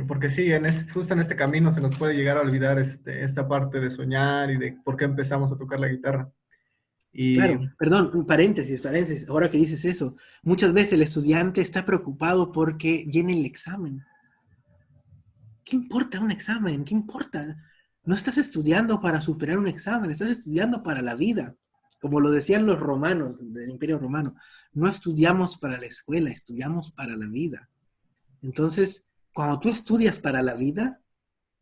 Porque sí, justo en este camino se nos puede llegar a olvidar esta parte de soñar y de por qué empezamos a tocar la guitarra. Y Claro, perdón, un paréntesis, ahora que dices eso, muchas veces el estudiante está preocupado porque viene el examen. ¿Qué importa un examen? ¿Qué importa? No estás estudiando para superar un examen, estás estudiando para la vida. Como lo decían los romanos del Imperio Romano, no estudiamos para la escuela, estudiamos para la vida. Entonces, cuando tú estudias para la vida,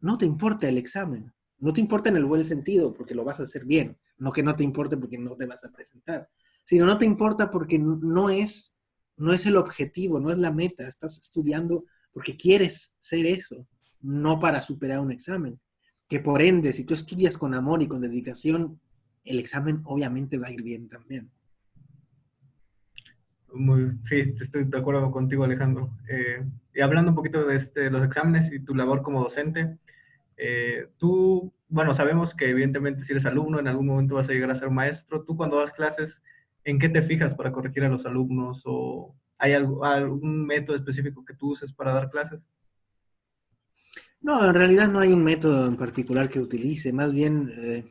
no te importa el examen. No te importa en el buen sentido, porque lo vas a hacer bien. No que no te importe porque no te vas a presentar. Sino no te importa porque no es el objetivo, no es la meta. Estás estudiando porque quieres ser eso, no para superar un examen. Que por ende, si tú estudias con amor y con dedicación, el examen obviamente va a ir bien también. sí, estoy de acuerdo contigo, Alejandro. Y hablando un poquito de los exámenes y tu labor como docente, tú, bueno, sabemos que evidentemente si eres alumno, en algún momento vas a llegar a ser maestro. Tú cuando das clases, ¿en qué te fijas para corregir a los alumnos? ¿O hay algún método específico que tú uses para dar clases? No, en realidad no hay un método en particular que utilice. Más bien, eh,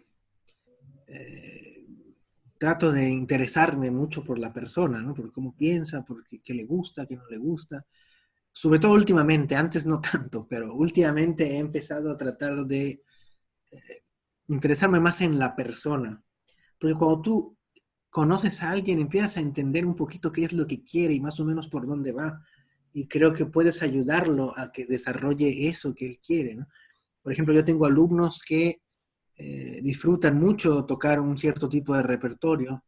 trato de interesarme mucho por la persona, ¿no? Por cómo piensa, por qué le gusta, qué no le gusta. Sobre todo últimamente, antes no tanto, pero últimamente he empezado a tratar de interesarme más en la persona. Porque cuando tú conoces a alguien, empiezas a entender un poquito qué es lo que quiere y más o menos por dónde va. Y creo que puedes ayudarlo a que desarrolle eso que él quiere, ¿no? Por ejemplo, yo tengo alumnos que disfrutan mucho tocar un cierto tipo de repertorio.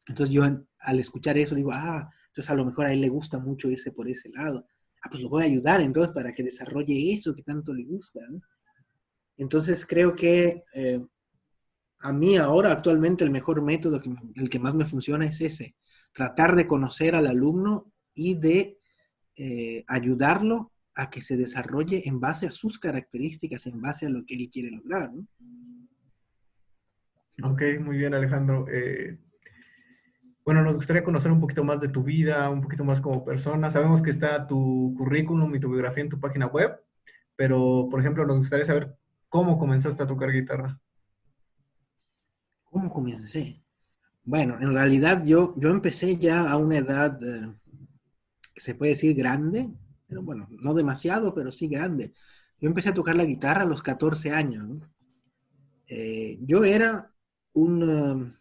Entonces yo al escuchar eso digo, entonces a lo mejor a él le gusta mucho irse por ese lado. Pues lo voy a ayudar entonces para que desarrolle eso que tanto le gusta, ¿no? Entonces creo que a mí ahora actualmente el mejor método, el que más me funciona es ese, tratar de conocer al alumno y de ayudarlo a que se desarrolle en base a sus características, en base a lo que él quiere lograr, ¿no? Ok, muy bien, Alejandro. Bueno, nos gustaría conocer un poquito más de tu vida, un poquito más como persona. Sabemos que está tu currículum y tu biografía en tu página web, pero, por ejemplo, nos gustaría saber cómo comenzaste a tocar guitarra. ¿Cómo comencé? Bueno, en realidad yo empecé ya a una edad que se puede decir grande, pero bueno, no demasiado, pero sí grande. Yo empecé a tocar la guitarra a los 14 años, ¿no? Yo era un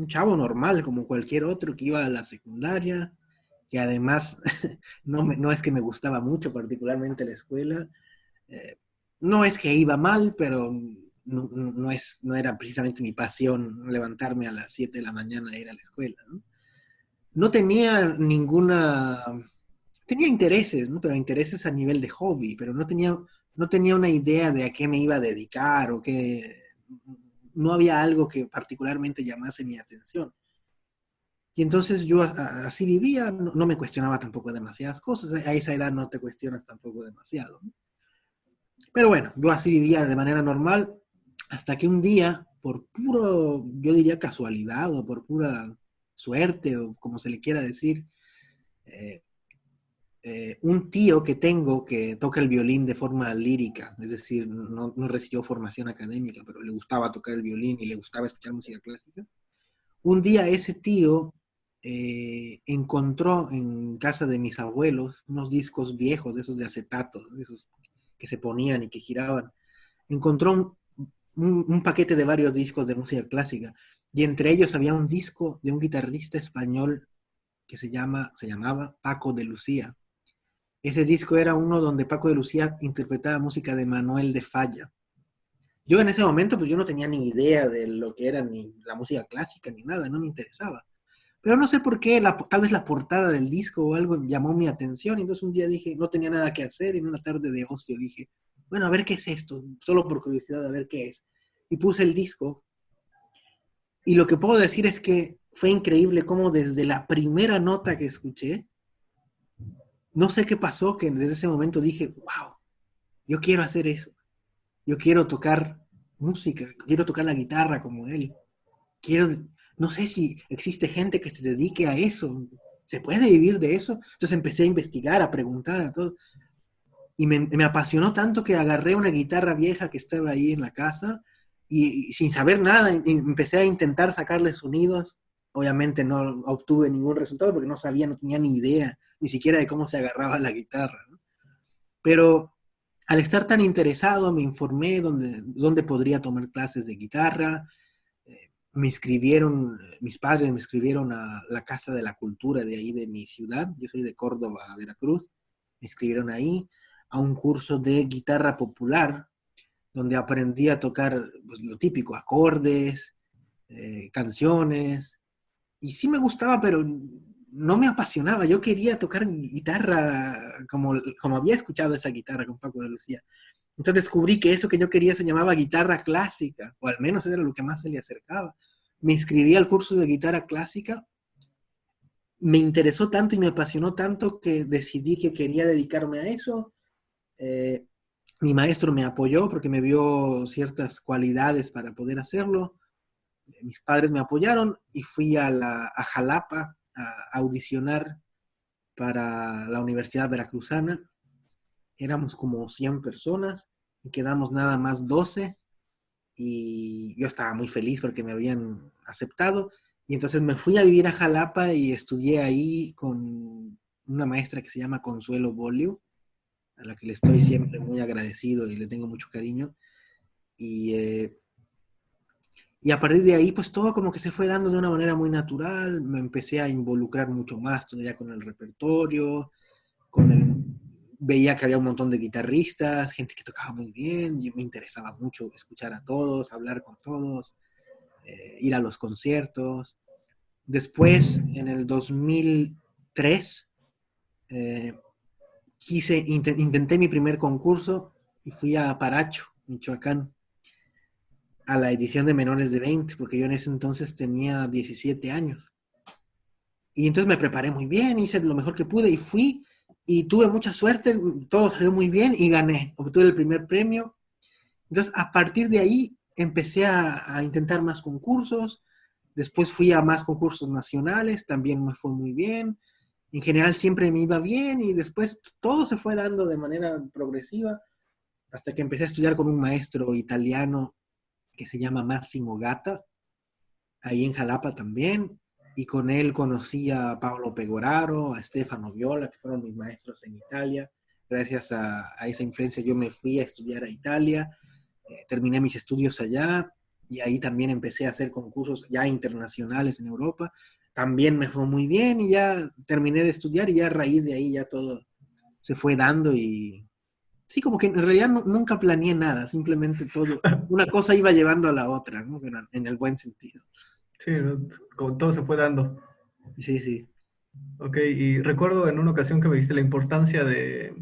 chavo normal, como cualquier otro que iba a la secundaria, que además no es que me gustaba mucho, particularmente la escuela. Eh, no es que iba mal, pero no era precisamente mi pasión levantarme a las 7 de la mañana e ir a la escuela, ¿no? No tenía tenía intereses, ¿no? Pero intereses a nivel de hobby, pero no tenía una idea de a qué me iba a dedicar o qué, no había algo que particularmente llamase mi atención. Y entonces yo así vivía, no me cuestionaba tampoco demasiadas cosas, a esa edad no te cuestionas tampoco demasiado, ¿no? Pero bueno, yo así vivía de manera normal hasta que un día, por puro, yo diría casualidad o por pura suerte o como se le quiera decir, eh, un tío que tengo que toca el violín de forma lírica, es decir, no recibió formación académica, pero le gustaba tocar el violín y le gustaba escuchar música clásica. Un día ese tío encontró en casa de mis abuelos unos discos viejos, de esos de acetato, de esos que se ponían y que giraban. Encontró un paquete de varios discos de música clásica y entre ellos había un disco de un guitarrista español que se llamaba Paco de Lucía. Ese disco era uno donde Paco de Lucía interpretaba música de Manuel de Falla. Yo en ese momento, pues yo no tenía ni idea de lo que era ni la música clásica ni nada, no me interesaba. Pero no sé por qué, tal vez la portada del disco o algo llamó mi atención. Y entonces un día dije, no tenía nada que hacer. Y en una tarde de ocio dije, bueno, a ver qué es esto, solo por curiosidad, a ver qué es. Y puse el disco. Y lo que puedo decir es que fue increíble cómo desde la primera nota que escuché, no sé qué pasó, que desde ese momento dije, wow, yo quiero hacer eso. Yo quiero tocar música, quiero tocar la guitarra como él. Quiero, no sé si existe gente que se dedique a eso. ¿Se puede vivir de eso? Entonces empecé a investigar, a preguntar, a todo. y me apasionó tanto que agarré una guitarra vieja que estaba ahí en la casa y sin saber nada empecé a intentar sacarle sonidos. Obviamente no obtuve ningún resultado porque no sabía, no tenía ni idea, ni siquiera de cómo se agarraba la guitarra, ¿no? Pero al estar tan interesado me informé dónde podría tomar clases de guitarra. Me inscribieron, mis padres me inscribieron a la Casa de la Cultura de ahí de mi ciudad. Yo soy de Córdoba, Veracruz. Me inscribieron ahí a un curso de guitarra popular, donde aprendí a tocar pues, lo típico, acordes, canciones. Y sí me gustaba, pero no me apasionaba. Yo quería tocar guitarra como había escuchado esa guitarra con Paco de Lucía. Entonces descubrí que eso que yo quería se llamaba guitarra clásica, o al menos era lo que más se le acercaba. Me inscribí al curso de guitarra clásica, me interesó tanto y me apasionó tanto que decidí que quería dedicarme a eso. Eh, Mi maestro me apoyó porque me vio ciertas cualidades para poder hacerlo. Mis padres me apoyaron y fui a Jalapa a audicionar para la Universidad Veracruzana. Éramos como 100 personas y quedamos nada más 12 y yo estaba muy feliz porque me habían aceptado. Y entonces me fui a vivir a Jalapa y estudié ahí con una maestra que se llama Consuelo Bolio, a la que le estoy siempre muy agradecido y le tengo mucho cariño. Y, eh, y a partir de ahí, pues todo como que se fue dando de una manera muy natural. Me empecé a involucrar mucho más todavía con el repertorio, con el... Veía que había un montón de guitarristas, gente que tocaba muy bien, y me interesaba mucho escuchar a todos, hablar con todos, ir a los conciertos. Después, en el 2003, eh, intenté mi primer concurso y fui a Paracho, Michoacán, a la edición de menores de 20, porque yo en ese entonces tenía 17 años. Y entonces me preparé muy bien, hice lo mejor que pude y fui y tuve mucha suerte, todo salió muy bien y gané, obtuve el primer premio. Entonces a partir de ahí empecé a intentar más concursos, después fui a más concursos nacionales, también me fue muy bien. En general siempre me iba bien y después todo se fue dando de manera progresiva hasta que empecé a estudiar con un maestro italiano que se llama Massimo Gata, ahí en Jalapa también, y con él conocí a Paolo Pegoraro, a Stefano Viola, que fueron mis maestros en Italia. Gracias a esa influencia yo me fui a estudiar a Italia, terminé mis estudios allá y ahí también empecé a hacer concursos ya internacionales en Europa. También me fue muy bien y ya terminé de estudiar y ya a raíz de ahí ya todo se fue dando y sí, como que en realidad nunca planeé nada, simplemente todo, una cosa iba llevando a la otra, ¿no? Pero en el buen sentido. Sí, ¿no? Como todo se fue dando. Sí, sí. Ok, y recuerdo en una ocasión que me dijiste la importancia de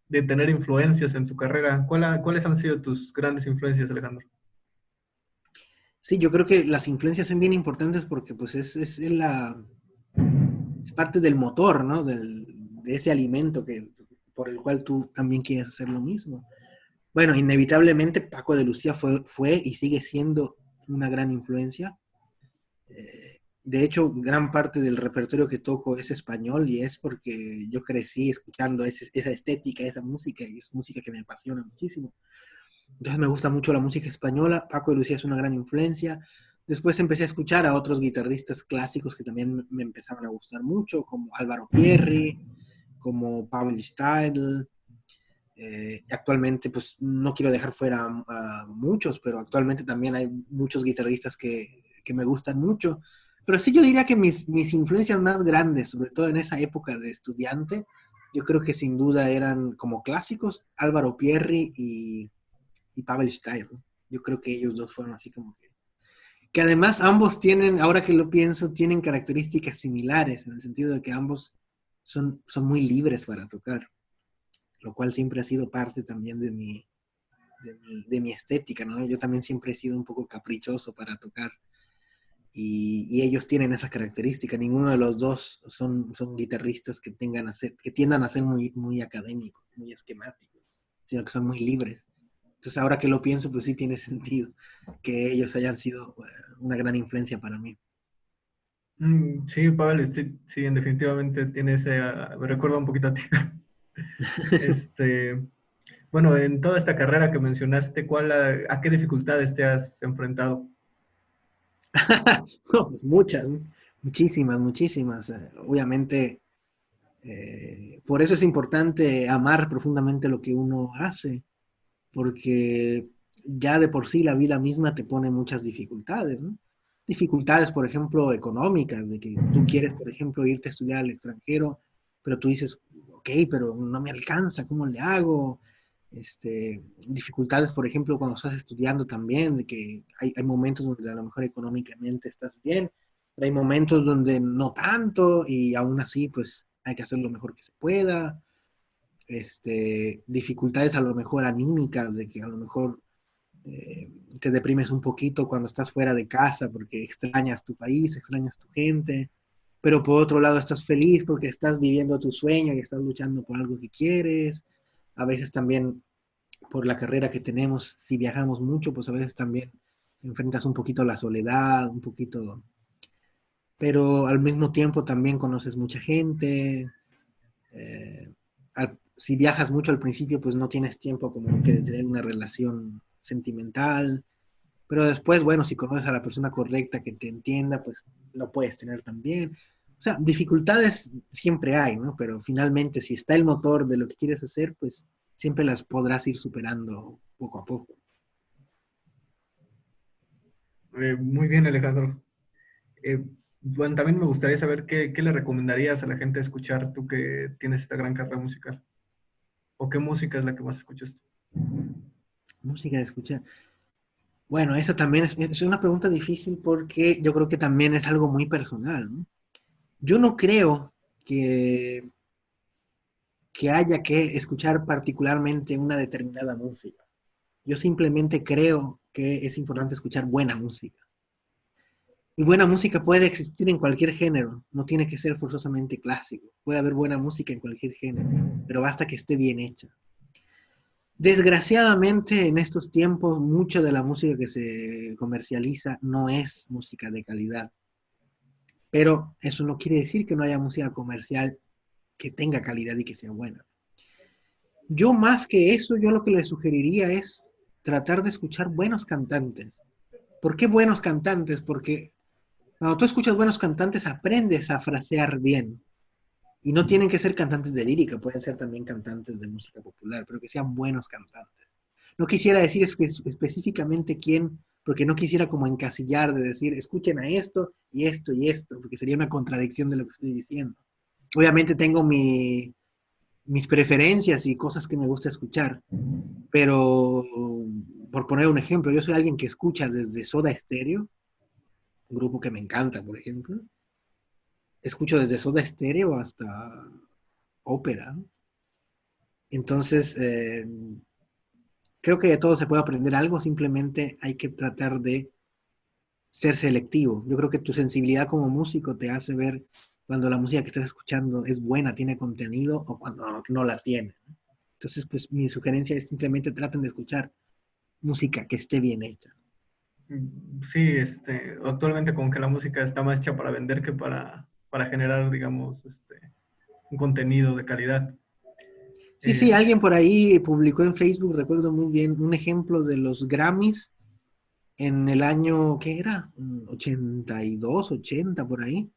tener influencias en tu carrera. ¿Cuáles han sido tus grandes influencias, Alejandro? Sí, yo creo que las influencias son bien importantes porque pues es parte del motor, ¿no? De ese alimento por el cual tú también quieres hacer lo mismo. Bueno, inevitablemente Paco de Lucía fue y sigue siendo una gran influencia. De hecho, gran parte del repertorio que toco es español y es porque yo crecí escuchando esa estética, esa música, y es música que me apasiona muchísimo. Entonces me gusta mucho la música española, Paco de Lucía es una gran influencia. Después empecé a escuchar a otros guitarristas clásicos que también me empezaban a gustar mucho, como Álvaro Pierri, como Pavel Steidl. Actualmente, pues no quiero dejar fuera a muchos, pero actualmente también hay muchos guitarristas que me gustan mucho. Pero sí yo diría que mis influencias más grandes, sobre todo en esa época de estudiante, yo creo que sin duda eran como clásicos, Álvaro Pierri y Pavel Steidl. Yo creo que ellos dos fueron así como que además ambos tienen, ahora que lo pienso, tienen características similares, en el sentido de que ambos son muy libres para tocar, lo cual siempre ha sido parte también de mi estética, ¿no? Yo también siempre he sido un poco caprichoso para tocar y ellos tienen esa característica. Ninguno de los dos son guitarristas que tiendan a ser muy, muy académicos, muy esquemáticos, sino que son muy libres. Entonces ahora que lo pienso, pues sí tiene sentido que ellos hayan sido una gran influencia para mí. Sí, Pavel, sí, sí, definitivamente tiene ese, me recuerda un poquito a ti. Este, bueno, en toda esta carrera que mencionaste, ¿a qué dificultades te has enfrentado? No, pues muchas, ¿no? Muchísimas, muchísimas. Obviamente, por eso es importante amar profundamente lo que uno hace, porque ya de por sí la vida misma te pone muchas dificultades, ¿no? Dificultades, por ejemplo, económicas, de que tú quieres, por ejemplo, irte a estudiar al extranjero, pero tú dices, ok, pero no me alcanza, ¿cómo le hago? Dificultades, por ejemplo, cuando estás estudiando también, de que hay momentos donde a lo mejor económicamente estás bien, pero hay momentos donde no tanto y aún así, pues hay que hacer lo mejor que se pueda. Dificultades a lo mejor anímicas, de que a lo mejor te deprimes un poquito cuando estás fuera de casa porque extrañas tu país, extrañas tu gente, pero por otro lado estás feliz porque estás viviendo tu sueño y estás luchando por algo que quieres. A veces también por la carrera que tenemos, si viajamos mucho, pues a veces también enfrentas un poquito la soledad, un poquito, pero al mismo tiempo también conoces mucha gente. Si viajas mucho al principio, pues no tienes tiempo como que de tener una relación sentimental, pero después, bueno, si conoces a la persona correcta que te entienda, pues lo puedes tener también. O sea, dificultades siempre hay, ¿no? Pero finalmente, si está el motor de lo que quieres hacer, pues siempre las podrás ir superando poco a poco. Muy bien, Alejandro. Bueno, también me gustaría saber qué le recomendarías a la gente escuchar, tú que tienes esta gran carrera musical. ¿O qué música es la que más escuchas tú? Música de escuchar. Bueno, esa también es una pregunta difícil porque yo creo que también es algo muy personal, ¿no? Yo no creo que, que haya que escuchar particularmente una determinada música. Yo simplemente creo que es importante escuchar buena música. Y buena música puede existir en cualquier género, no tiene que ser forzosamente clásico. Puede haber buena música en cualquier género, pero basta que esté bien hecha. Desgraciadamente, en estos tiempos, mucha de la música que se comercializa no es música de calidad, pero eso no quiere decir que no haya música comercial que tenga calidad y que sea buena. Yo más que eso, yo lo que le sugeriría es tratar de escuchar buenos cantantes. ¿Por qué buenos cantantes? Porque cuando tú escuchas buenos cantantes, aprendes a frasear bien. Y no tienen que ser cantantes de lírica, pueden ser también cantantes de música popular, pero que sean buenos cantantes. No quisiera decir específicamente quién, porque no quisiera como encasillar de decir, escuchen a esto y esto y esto, porque sería una contradicción de lo que estoy diciendo. Obviamente tengo mis preferencias y cosas que me gusta escuchar, pero por poner un ejemplo, yo soy alguien que escucha desde Soda Stereo, un grupo que me encanta, por ejemplo, escucho desde Soda Stereo hasta ópera. Entonces, creo que de todo se puede aprender algo, simplemente hay que tratar de ser selectivo. Yo creo que tu sensibilidad como músico te hace ver cuando la música que estás escuchando es buena, tiene contenido o cuando no la tiene. Entonces, pues mi sugerencia es simplemente traten de escuchar música que esté bien hecha. Sí, actualmente como que la música está más hecha para vender que para generar, digamos, un contenido de calidad. Sí, Eh, sí, alguien por ahí publicó en Facebook, recuerdo muy bien, un ejemplo de los Grammys en el año, ¿qué era? 82, 80 por ahí.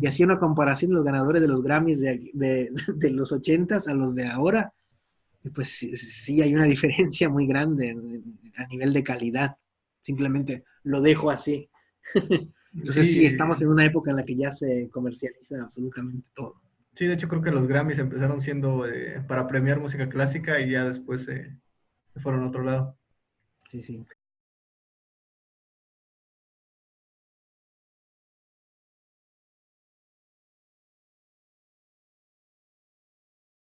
Y hacía una comparación de los ganadores de los Grammys de los 80 a los de ahora. Y pues sí, sí hay una diferencia muy grande a nivel de calidad. Simplemente lo dejo así. Entonces sí, sí, estamos en una época en la que ya se comercializa absolutamente todo. sí, de hecho creo que los Grammys empezaron siendo para premiar música clásica y ya después se fueron a otro lado. Sí, sí.